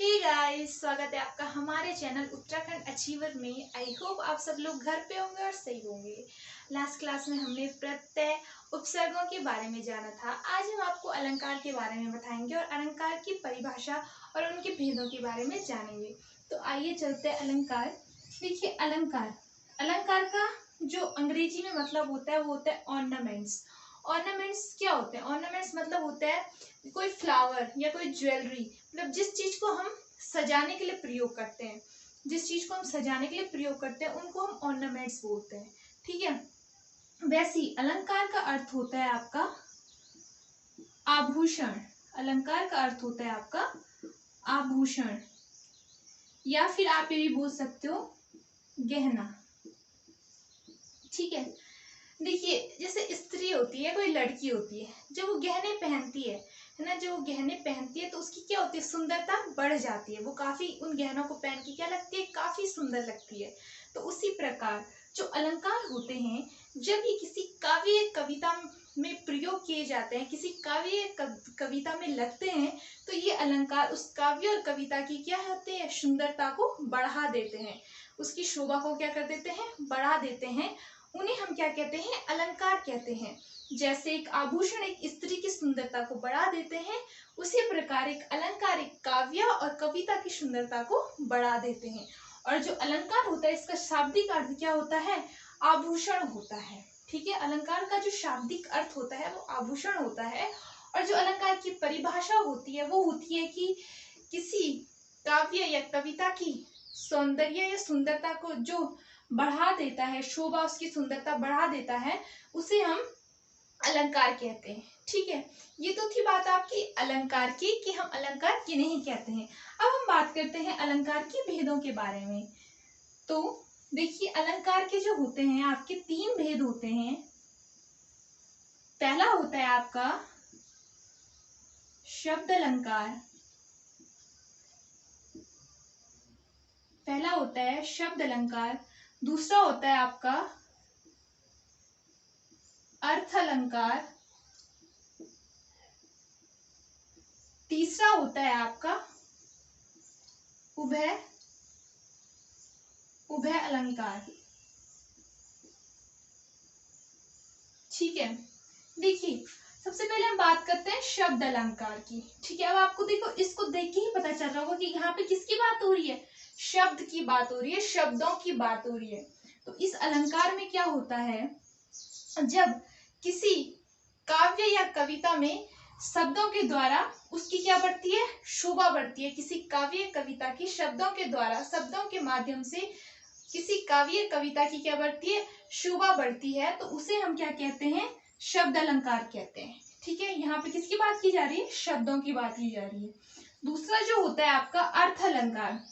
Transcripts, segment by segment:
Hey guys, स्वागत है आपका हमारे चैनल उत्तराखंड अचीवर में। आई होप आप सब लोग घर पे होंगे और सही होंगे। लास्ट क्लास में हमने प्रत्यय उपसर्गों के बारे में जाना था। आज हम आपको अलंकार के बारे में बताएंगे और अलंकार की परिभाषा और उनके भेदों के बारे में जानेंगे। तो आइए चलते हैं अलंकार। देखिए, अलंकार अलंकार का जो अंग्रेजी में मतलब होता है वो होता है ऑर्नामेंट्स। ऑर्नामेंट्स क्या होते हैं? ऑर्नामेंट्स मतलब होता है कोई फ्लावर या कोई ज्वेलरी, मतलब जिस चीज को हम सजाने के लिए प्रयोग करते हैं, जिस चीज को हम सजाने के लिए प्रयोग करते हैं उनको हम ऑर्नामेंट्स बोलते हैं। ठीक है। वैसे ही अलंकार का अर्थ होता है आपका आभूषण। अलंकार का अर्थ होता है आपका आभूषण, या फिर आप ये भी बोल सकते हो गहना। ठीक है। देखिए, जैसे स्त्री होती है, कोई लड़की होती है, जब वो गहने पहनती है ना, जो वो गहने पहनती है तो उसकी क्या होती है, सुंदरता बढ़ जाती है। वो काफी उन गहनों को पहन के क्या लगती है, काफी सुंदर लगती है। तो उसी प्रकार जो अलंकार होते हैं, जब ये किसी काव्य कविता में प्रयोग किए जाते हैं, किसी काव्य कविता में लगते हैं, तो ये अलंकार उस काव्य और कविता की क्या होते हैं, सुंदरता को बढ़ा देते हैं, उसकी शोभा को क्या कर देते हैं, बढ़ा देते हैं। उन्हें हम क्या कहते हैं, अलंकार कहते हैं। जैसे एक आभूषण एक स्त्री की सुंदरता को बढ़ा देते हैं, उसी प्रकार एक अलंकार एक काव्य और कविता की सुंदरता को बढ़ा देते हैं। और जो अलंकार होता है, इसका शाब्दिक अर्थ क्या होता है, आभूषण होता है। ठीक है। अलंकार का जो शाब्दिक अर्थ होता है वो आभूषण होता है। और जो अलंकार की परिभाषा होती है वो होती है कि किसी काव्य या कविता की सौंदर्य या सुंदरता को जो बढ़ा देता है, शोभा उसकी सुंदरता बढ़ा देता है, उसे हम अलंकार कहते हैं। ठीक है। ये तो थी बात आपकी अलंकार की कि हम अलंकार किन्हें कहते हैं। अब हम बात करते हैं अलंकार के भेदों के बारे में। तो देखिए, अलंकार के जो होते हैं आपके तीन भेद होते हैं। पहला होता है आपका शब्द अलंकार। पहला होता है शब्द अलंकार। दूसरा होता है आपका अर्थ अलंकार। तीसरा होता है आपका उभय अलंकार। ठीक है। देखिए, सबसे पहले हम बात करते हैं शब्द अलंकार की। ठीक है। अब आपको देखो, इसको देख के ही पता चल रहा होगा कि यहाँ पे किसकी बात हो रही है, शब्द की बात हो रही है, शब्दों की बात हो रही है। तो इस अलंकार में क्या होता है, जब किसी काव्य या कविता में शब्दों के द्वारा उसकी क्या बढ़ती है, शोभा बढ़ती है। किसी काव्य कविता की शब्दों के द्वारा, शब्दों के माध्यम से किसी काव्य कविता की क्या बढ़ती है, शोभा बढ़ती है, तो उसे हम क्या कहते हैं, शब्द अलंकार कहते हैं। ठीक है। यहाँ पे किसकी बात की जा रही है, शब्दों की बात की जा रही है। दूसरा जो होता है आपका अर्थ अलंकार।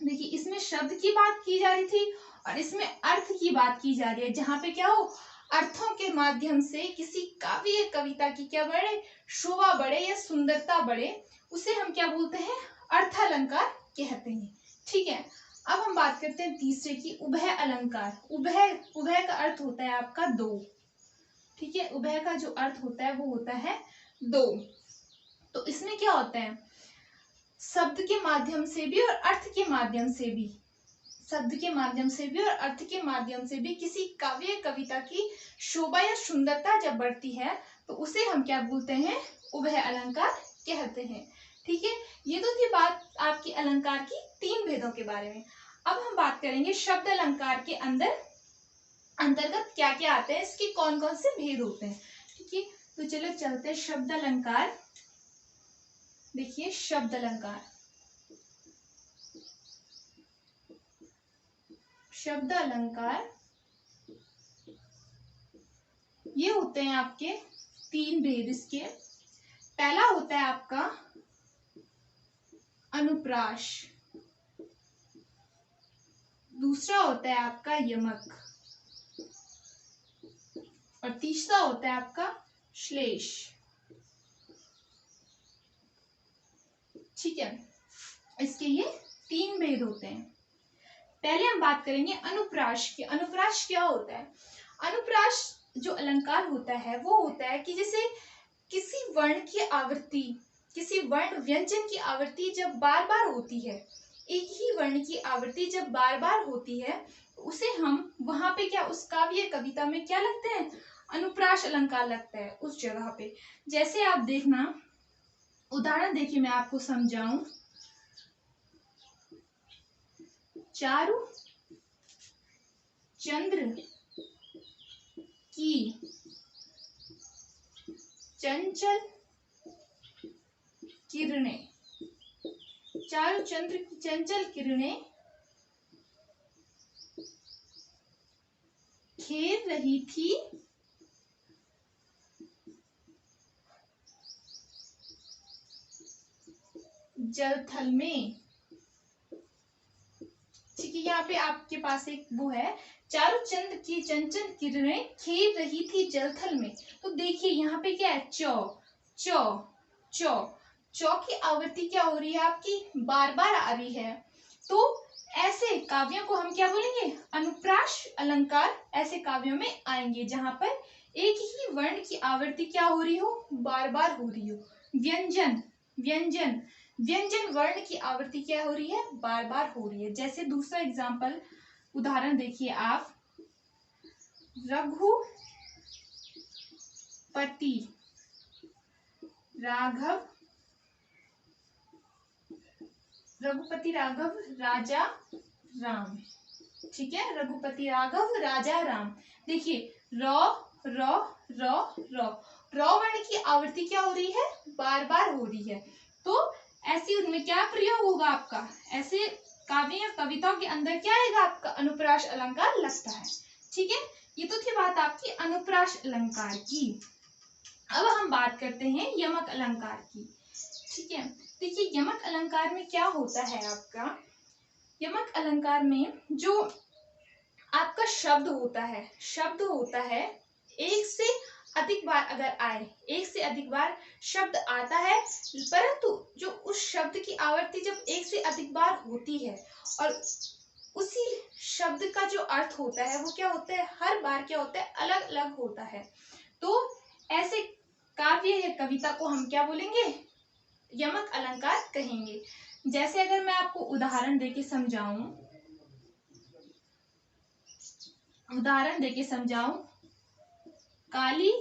देखिए, इसमें शब्द की बात की जा रही थी और इसमें अर्थ की बात की जा रही है, जहाँ पे क्या हो, अर्थों के माध्यम से किसी काव्य कविता की क्या बढ़े, शोभा बढ़े या सुंदरता बढ़े, उसे हम क्या बोलते हैं, अर्थ अलंकार कहते हैं। ठीक है। अब हम बात करते हैं तीसरे की, उभय अलंकार। उभय का अर्थ होता है आपका दो। ठीक है। उभय का जो अर्थ होता है वो होता है दो। तो इसमें क्या होता है, शब्द के माध्यम से भी और अर्थ के माध्यम से भी, शब्द के माध्यम से भी और अर्थ के माध्यम से भी किसी काव्य कविता की शोभा या सुंदरता जब बढ़ती है, तो उसे हम क्या बोलते हैं, उभय अलंकार कहते हैं। ठीक है। ये तो थी बात आपकी अलंकार की तीन भेदों के बारे में। अब हम बात करेंगे शब्द अलंकार के अंतर्गत क्या क्या आते हैं, इसके कौन कौन से भेद होते हैं। ठीक है। तो चलो चलते हैं शब्द अलंकार। देखिए, शब्द अलंकार, शब्द अलंकार ये होते हैं आपके तीन भेद। इसके पहला होता है आपका अनुप्रास, दूसरा होता है आपका यमक और तीसरा होता है आपका श्लेष। ठीक है। इसके ये तीन भेद होते हैं। पहले हम बात करेंगे अनुप्रास की। अनुप्रास क्या होता है, अनुप्रास जो अलंकार होता है वो होता है कि जैसे किसी वर्ण की आवृत्ति किसी वर्ण व्यंजन की आवृत्ति जब बार बार होती है, एक ही वर्ण की आवृत्ति जब बार बार होती है, उसे हम वहां पे क्या, उस काव्य कविता में क्या लगते हैं, अनुप्रास अलंकार लगता है उस जगह पे। जैसे आप देखना, उदाहरण देखिए मैं आपको समझाऊं। चारु चंद्र की चंचल किरणें, चारु चंद्र की चंचल किरणें खेल रही थी जलथल में। ठीक है, यहाँ पे आपके पास एक वो है, चारु चंद्र की चंचल किरणें खेल रही थी जलथल में। तो देखिए यहाँ पे क्या है, चौ चौ चौ चौ की आवृत्ति क्या हो रही है आपकी, बार बार आ रही है। तो ऐसे काव्यों को हम क्या बोलेंगे, अनुप्रास अलंकार ऐसे काव्यों में आएंगे जहां पर एक ही वर्ण की आवृत्ति क्या हो रही हो, बार बार हो रही हो। व्यंजन व्यंजन व्यंजन वर्ण की आवृत्ति क्या हो रही है, बार बार हो रही है। जैसे दूसरा एग्जाम्पल, उदाहरण देखिए आप, रघुपति राघव, रघुपति राघव राजा राम। ठीक है, रघुपति राघव राजा राम। देखिए र वर्ण की आवृत्ति क्या हो रही है, बार बार हो रही है। तो ऐसी उनमें क्या प्रयोग होगा आपका, ऐसे काव्य या कविताओं के अंदर क्या आएगा आपका, अनुप्रास अलंकार लगता है। ठीक है, ये तो थी बात आपकी अनुप्रास अलंकार की। अब हम बात करते हैं यमक अलंकार की। ठीक है, देखिए यमक अलंकार में क्या होता है आपका, यमक अलंकार में जो आपका शब्द होता है एक से अधिक बार अगर आए, एक से अधिक बार शब्द आता है, परंतु जो उस शब्द की आवृत्ति जब एक से अधिक बार होती है और उसी शब्द का जो अर्थ होता है वो क्या होता है, हर बार क्या होता है, अलग अलग होता है। तो ऐसे काव्य या कविता को हम क्या बोलेंगे, यमक अलंकार कहेंगे। जैसे अगर मैं आपको उदाहरण देके समझाऊं, काली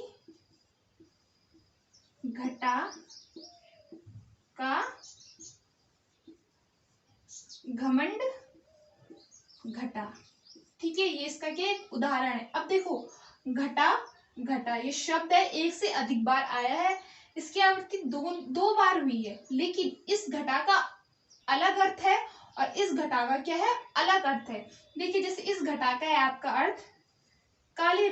घटा का घमंड घटा। ठीक है, ये इसका क्या एक उदाहरण है। अब देखो घटा ये शब्द है, एक से अधिक बार आया है, इसकी आवृत्ति दो बार हुई है, लेकिन इस घटा का अलग अर्थ है और इस घटा का क्या है, अलग अर्थ है। देखिए जैसे इस घटा का है आपका अर्थ काले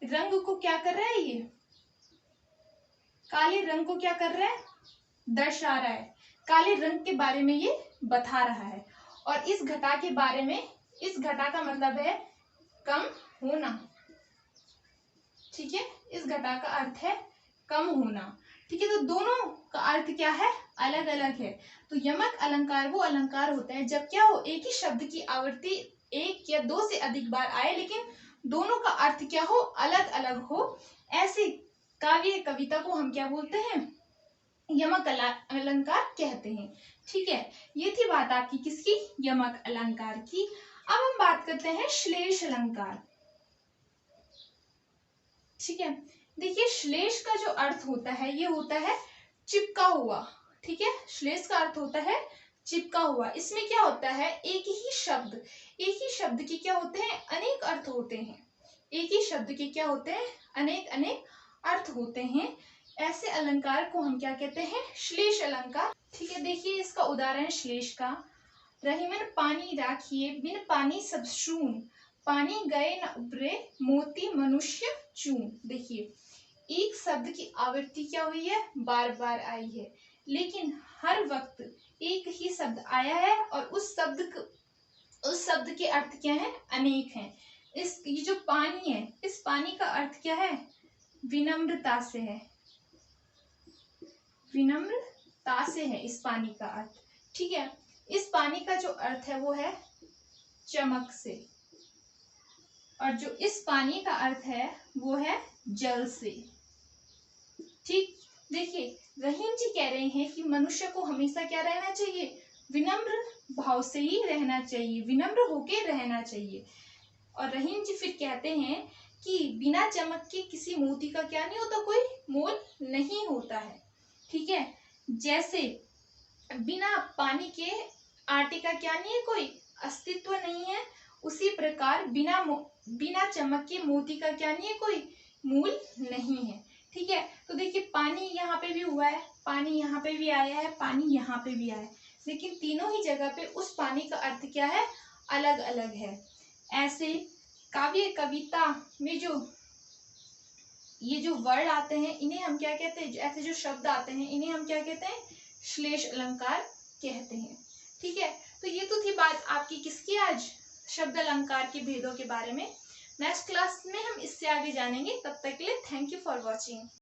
रंग को क्या कर रहा है, ये काले रंग को क्या कर रहा है, दर्शा रहा है, काले रंग के बारे में ये बता रहा है। और इस घटा के बारे में, इस घटा का मतलब है कम होना। ठीक है, इस घटा का अर्थ है कम होना। ठीक है, तो दोनों का अर्थ क्या है, अलग अलग है। तो यमक अलंकार वो अलंकार होता है जब क्या हो, एक ही शब्द की आवृत्ति एक या दो से अधिक बार आए, लेकिन दोनों का अर्थ क्या हो, अलग अलग हो। ऐसे काव्य कविता को हम क्या बोलते हैं, यमक अलंकार कहते हैं। ठीक है, ये थी बात आपकी किसकी, यमक अलंकार की। अब हम बात करते हैं श्लेष अलंकार। ठीक है, देखिए श्लेष का जो अर्थ होता है, ये होता है चिपका हुआ। ठीक है, श्लेष का अर्थ होता है चिपका हुआ। इसमें क्या होता है, एक ही शब्द के क्या होते हैं, अनेक अर्थ होते हैं। एक ही शब्द के क्या होते हैं, अनेक अनेक अर्थ होते हैं। ऐसे अलंकार को हम क्या कहते हैं, श्लेष अलंकार। ठीक है, देखिए इसका उदाहरण श्लेष का, रहीमन पानी राखिए बिन पानी सब शून, पानी गए न उबरे मोती मनुष्य चून। देखिए एक शब्द की आवृत्ति क्या हुई है, बार बार आई है, लेकिन हर वक्त एक ही शब्द आया है और उस शब्द के अर्थ क्या है, अनेक हैं। ये जो पानी है, इस पानी का अर्थ क्या है, विनम्रता से है, विनम्रता से है इस पानी का अर्थ। ठीक है, इस पानी का जो अर्थ है वो है चमक से, और जो इस पानी का अर्थ है वो है जल से। ठीक, देखिए रहीम जी कह रहे हैं कि मनुष्य को हमेशा क्या रहना चाहिए, विनम्र भाव से ही रहना चाहिए, विनम्र होके रहना चाहिए। और रहीम जी फिर कहते हैं कि बिना चमक के किसी मोती का क्या नहीं होता, कोई मोल नहीं होता है। ठीक है, जैसे बिना पानी के आटे का क्या नहीं है, कोई अस्तित्व नहीं है, उसी प्रकार बिना चमक के मोती का क्या नहीं है, कोई मूल नहीं है। ठीक है, तो देखिए पानी यहाँ पे भी हुआ है, पानी यहाँ पे भी आया है, पानी यहाँ पे भी आया है, लेकिन तीनों ही जगह पे उस पानी का अर्थ क्या है, अलग अलग है। ऐसे काव्य कविता में ये जो वर्ड आते हैं इन्हें हम क्या कहते हैं, ऐसे जो शब्द आते हैं इन्हें हम क्या कहते हैं, श्लेष अलंकार कहते हैं। ठीक है, तो ये तो थी बात आपकी किसकी, आज शब्द अलंकार के भेदों के बारे में। नेक्स्ट क्लास में हम इससे आगे जानेंगे, तब तक के लिए थैंक यू फॉर वॉचिंग।